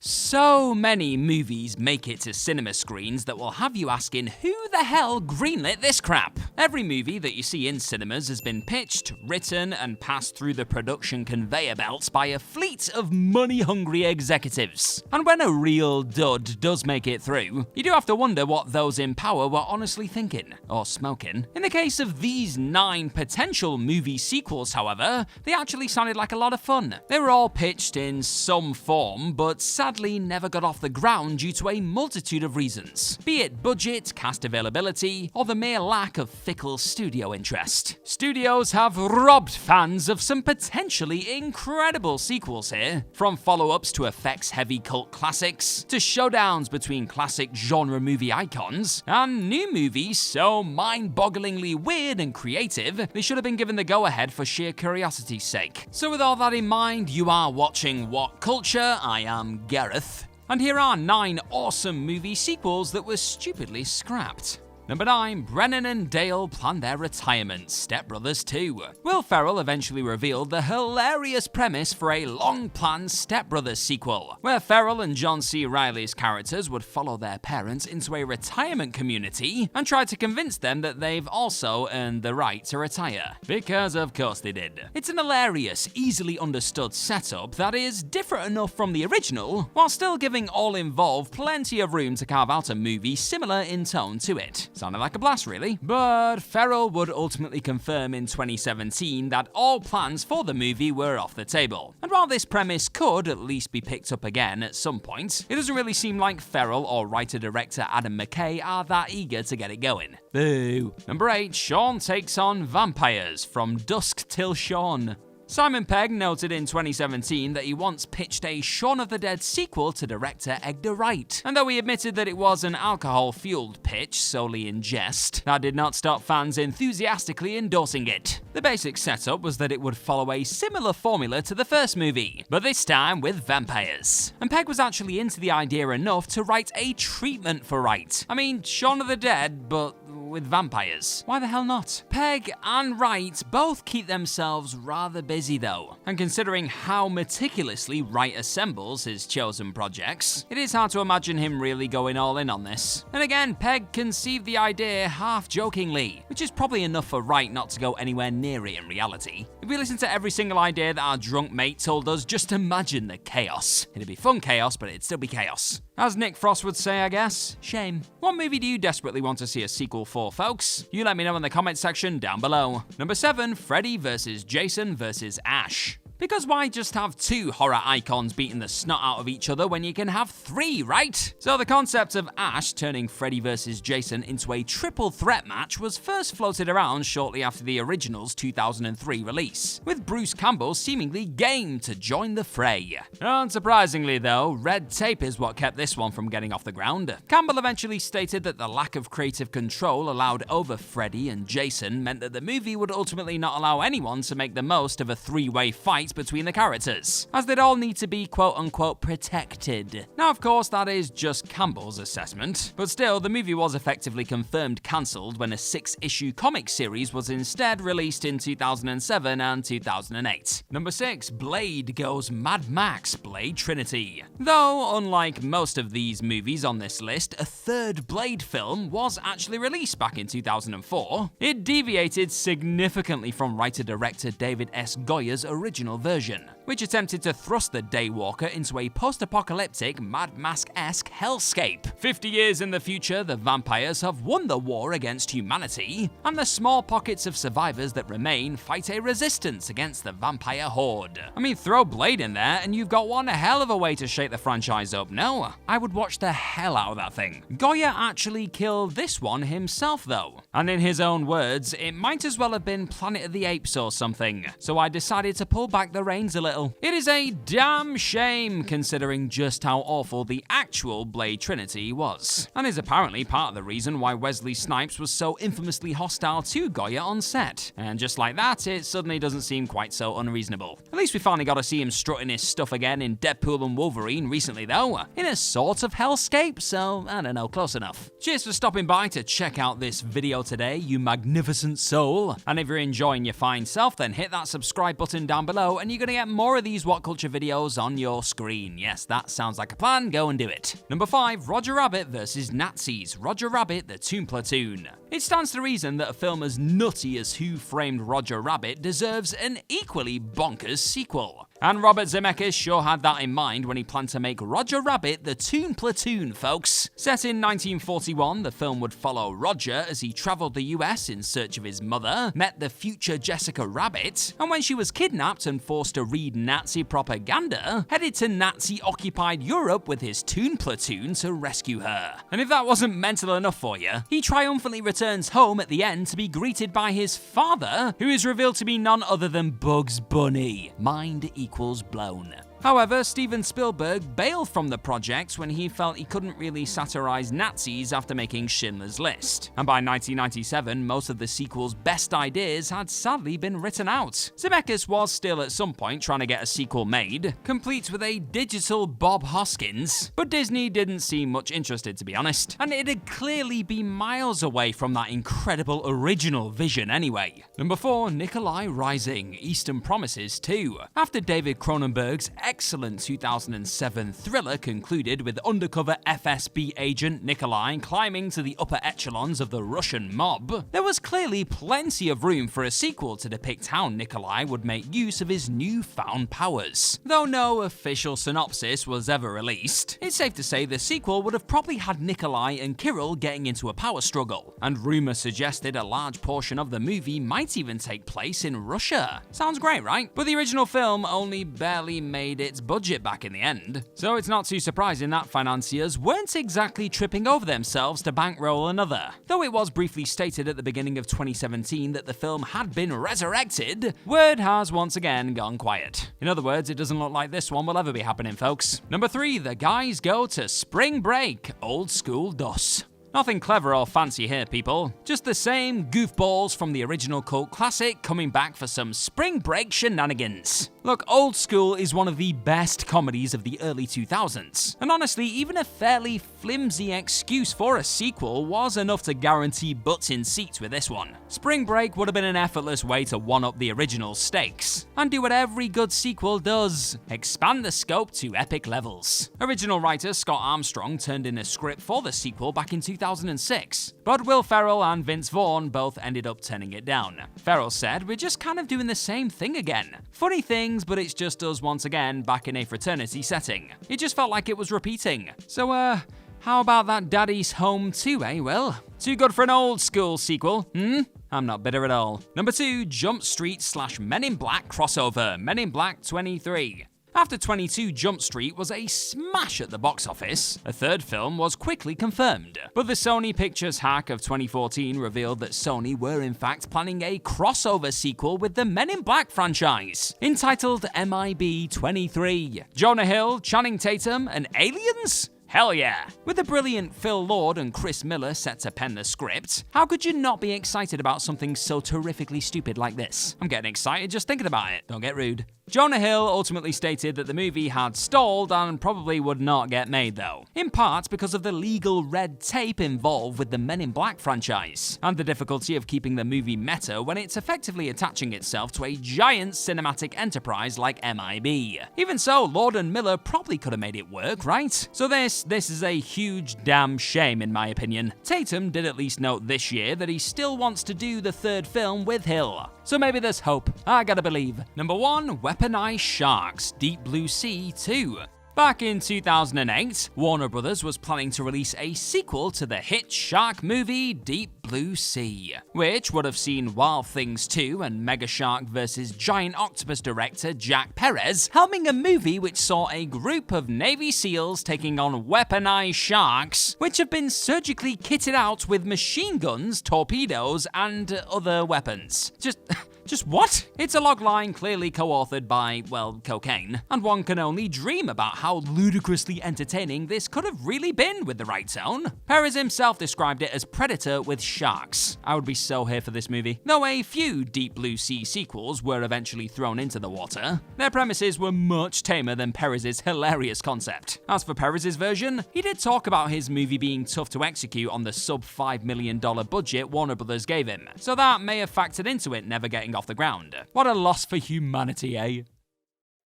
So many movies make it to cinema screens that will have you asking who the hell greenlit this crap? Every movie that you see in cinemas has been pitched, written, and passed through the production conveyor belts by a fleet of money-hungry executives. And when a real dud does make it through, you do have to wonder what those in power were honestly thinking, or smoking. In the case of these 9 potential movie sequels, however, they actually sounded like a lot of fun. They were all pitched in some form, but sadly never got off the ground due to a multitude of reasons, be it budget, cast availability, or the mere lack of fickle studio interest. Studios have robbed fans of some potentially incredible sequels here, from follow-ups to effects-heavy cult classics, to showdowns between classic genre movie icons, and new movies so mind-bogglingly weird and creative they should have been given the go-ahead for sheer curiosity's sake. So with all that in mind, you are watching What Culture. I am Gareth, and here are 9 awesome movie sequels that were stupidly scrapped. Number 9, Brennan and Dale plan their retirement, Step Brothers 2. Will Ferrell eventually revealed the hilarious premise for a long-planned Step Brothers sequel, where Ferrell and John C. Reilly's characters would follow their parents into a retirement community and try to convince them that they've also earned the right to retire. Because of course they did. It's an hilarious, easily understood setup that is different enough from the original, while still giving all involved plenty of room to carve out a movie similar in tone to it. Sounded like a blast, really. But Ferrell would ultimately confirm in 2017 that all plans for the movie were off the table. And while this premise could at least be picked up again at some point, it doesn't really seem like Ferrell or writer-director Adam McKay are that eager to get it going. Boo. Number 8, Shawn takes on vampires, From Dusk Till Shawn. Simon Pegg noted in 2017 that he once pitched a Shaun of the Dead sequel to director Edgar Wright, and though he admitted that it was an alcohol-fueled pitch solely in jest, that did not stop fans enthusiastically endorsing it. The basic setup was that it would follow a similar formula to the first movie, but this time with vampires. And Pegg was actually into the idea enough to write a treatment for Wright. I mean, Shaun of the Dead, but with vampires. Why the hell not? Pegg and Wright both keep themselves rather busy though, and considering how meticulously Wright assembles his chosen projects, it is hard to imagine him really going all in on this. And again, Pegg conceived the idea half-jokingly, which is probably enough for Wright not to go anywhere near it in reality. If we listen to every single idea that our drunk mate told us, just imagine the chaos. It'd be fun chaos, but it'd still be chaos. As Nick Frost would say, I guess. Shame. What movie do you desperately want to see a sequel for, folks? You let me know in the comment section down below. Number 7, Freddy vs. Jason vs. Ash. Because why just have 2 horror icons beating the snot out of each other when you can have 3, right? So the concept of Ash turning Freddy vs. Jason into a triple threat match was first floated around shortly after the original's 2003 release, with Bruce Campbell seemingly game to join the fray. Unsurprisingly though, red tape is what kept this one from getting off the ground. Campbell eventually stated that the lack of creative control allowed over Freddy and Jason meant that the movie would ultimately not allow anyone to make the most of a 3-way fight between the characters, as they'd all need to be quote-unquote protected. Now of course that is just Campbell's assessment, but still the movie was effectively confirmed cancelled when a 6-issue comic series was instead released in 2007 and 2008. Number 6, Blade goes Mad Max Blade Trinity. Though unlike most of these movies on this list, a 3rd Blade film was actually released back in 2004, it deviated significantly from writer-director David S. Goya's original version, which attempted to thrust the Daywalker into a post-apocalyptic Mad Max-esque hellscape. 50 years in the future, the vampires have won the war against humanity, and the small pockets of survivors that remain fight a resistance against the vampire horde. I mean, throw Blade in there and you've got one hell of a way to shake the franchise up, no? I would watch the hell out of that thing. Goya actually killed this one himself though, and in his own words, it might as well have been Planet of the Apes or something, so I decided to pull back the reins a little. It is a damn shame considering just how awful the actual Blade Trinity was, and is apparently part of the reason why Wesley Snipes was so infamously hostile to Goya on set. And just like that, it suddenly doesn't seem quite so unreasonable. At least we finally got to see him strutting his stuff again in Deadpool and Wolverine recently though, in a sort of hellscape, so I don't know, close enough. Cheers for stopping by to check out this video today, you magnificent soul. And if you're enjoying your fine self, then hit that subscribe button down below and you're gonna get more more of these What Culture videos on your screen. Yes, that sounds like a plan, go and do it. Number 5, Roger Rabbit vs. Nazis, Roger Rabbit the Toon Platoon. It stands to reason that a film as nutty as Who Framed Roger Rabbit deserves an equally bonkers sequel. And Robert Zemeckis sure had that in mind when he planned to make Roger Rabbit the Toon Platoon, folks. Set in 1941, the film would follow Roger as he traveled the US in search of his mother, met the future Jessica Rabbit, and when she was kidnapped and forced to read Nazi propaganda, headed to Nazi-occupied Europe with his Toon Platoon to rescue her. And if that wasn't mental enough for you, he triumphantly returns home at the end to be greeted by his father, who is revealed to be none other than Bugs Bunny. Mind equals blown. However, Steven Spielberg bailed from the project when he felt he couldn't really satirize Nazis after making Schindler's List. And by 1997, most of the sequel's best ideas had sadly been written out. Zemeckis was still at some point trying to get a sequel made, complete with a digital Bob Hoskins, but Disney didn't seem much interested, to be honest, and it'd clearly be miles away from that incredible original vision anyway. Number 4, Nikolai Rising, Eastern Promises 2. After David Cronenberg's excellent 2007 thriller concluded with undercover FSB agent Nikolai climbing to the upper echelons of the Russian mob, there was clearly plenty of room for a sequel to depict how Nikolai would make use of his newfound powers. Though no official synopsis was ever released, it's safe to say the sequel would have probably had Nikolai and Kirill getting into a power struggle, and rumors suggested a large portion of the movie might even take place in Russia. Sounds great, right? But the original film only barely made its budget back in the end, so it's not too surprising that financiers weren't exactly tripping over themselves to bankroll another. Though it was briefly stated at the beginning of 2017 that the film had been resurrected, word has once again gone quiet. In other words, it doesn't look like this one will ever be happening, folks. Number 3, the guys go to spring break, old school DOS. Nothing clever or fancy here, people. Just the same goofballs from the original cult classic coming back for some spring break shenanigans. Look, Old School is one of the best comedies of the early 2000s, and honestly, even a fairly flimsy excuse for a sequel was enough to guarantee butts in seats with this one. Spring Break would have been an effortless way to one-up the original stakes, and do what every good sequel does: expand the scope to epic levels. Original writer Scott Armstrong turned in a script for the sequel back in 2006, but Will Ferrell and Vince Vaughn both ended up turning it down. Ferrell said, "We're just kind of doing the same thing again. Funny things, but it's just us once again back in a fraternity setting. It just felt like it was repeating. So, how about that Daddy's Home 2, eh, Will? Too good for an Old School sequel, I'm not bitter at all." Number 2, Jump Street / Men in Black crossover, Men in Black 23. After 22 Jump Street was a smash at the box office, a third film was quickly confirmed. But the Sony Pictures hack of 2014 revealed that Sony were in fact planning a crossover sequel with the Men in Black franchise, entitled MIB 23. Jonah Hill, Channing Tatum, and aliens? Hell yeah! With the brilliant Phil Lord and Chris Miller set to pen the script, how could you not be excited about something so terrifically stupid like this? I'm getting excited just thinking about it, don't get rude. Jonah Hill ultimately stated that the movie had stalled and probably would not get made though, in part because of the legal red tape involved with the Men in Black franchise, and the difficulty of keeping the movie meta when it's effectively attaching itself to a giant cinematic enterprise like MIB. Even so, Lord and Miller probably could have made it work, right? So this is a huge damn shame in my opinion. Tatum did at least note this year that he still wants to do the third film with Hill. So maybe there's hope, I gotta believe. Number 1, Weaponized Sharks, Deep Blue Sea 2. Back in 2008, Warner Bros. Was planning to release a sequel to the hit shark movie Deep Blue Sea, which would have seen Wild Things 2 and Mega Shark vs. Giant Octopus director Jack Perez helming a movie which saw a group of Navy SEALs taking on weaponized sharks, which have been surgically kitted out with machine guns, torpedoes, and other weapons. Just what? It's a logline clearly co-authored by, well, cocaine, and one can only dream about how ludicrously entertaining this could have really been with the right tone. Perez himself described it as Predator with sharks. I would be so here for this movie. Though a few Deep Blue Sea sequels were eventually thrown into the water, their premises were much tamer than Perez's hilarious concept. As for Perez's version, he did talk about his movie being tough to execute on the sub $5 million budget Warner Bros. Gave him, so that may have factored into it never getting off the ground. What a loss for humanity, eh?